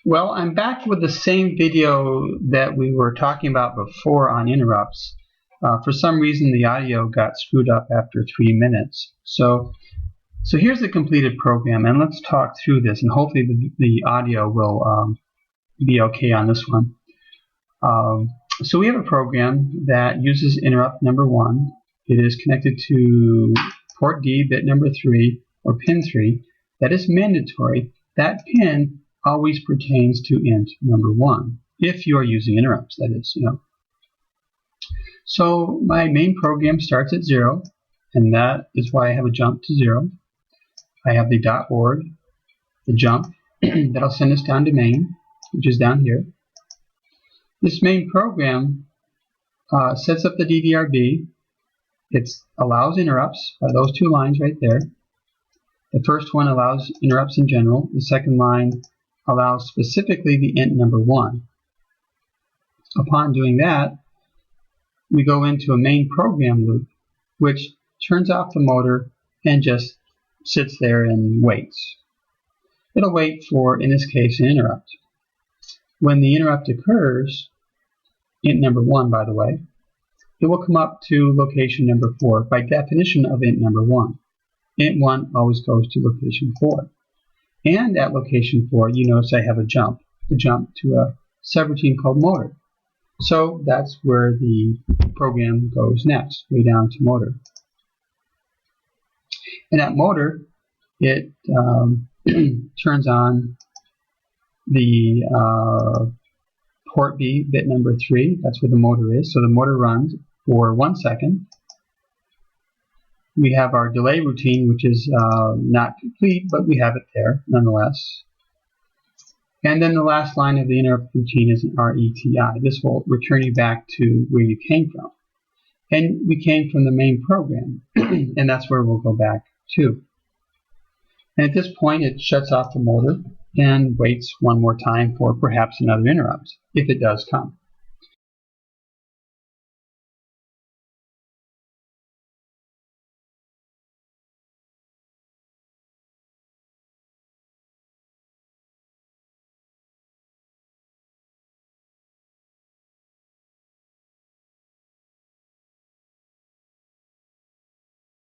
Well, I'm back with the same video that we were talking about before on interrupts. For some reason the audio got screwed up after 3 minutes. So here's the completed program, and let's talk through this, and hopefully the audio will be okay on this one. So we have a program that uses interrupt number 1. It is connected to port D, bit number 3, or pin 3. That is mandatory. That pin always pertains to int number 1, if you are using interrupts, that is, So my main program starts at 0, and that is why I have a jump to 0. I have the .org, the jump, that'll send us down to main, which is down here. This main program sets up the DVRB. It allows interrupts by those 2 lines right there. The first one allows interrupts in general. The second line allows specifically the int number 1. Upon doing that, we go into a main program loop, which turns off the motor and just sits there and waits. It'll wait for, in this case, an interrupt. When the interrupt occurs, int number 1, by the way, it will come up to location number 4 by definition of int number 1. Int 1 always goes to location 4. And at location 4, you notice I have a jump to a subroutine called motor. So that's where the program goes next, way down to motor. And at motor, it turns on the port B, bit number 3. That's where the motor is. So the motor runs for 1 second. We have our delay routine, which is not complete, but we have it there nonetheless. And then the last line of the interrupt routine is an RETI. This will return you back to where you came from. And we came from the main program, and that's where we'll go back to. And at this point, it shuts off the motor and waits one more time for perhaps another interrupt, if it does come.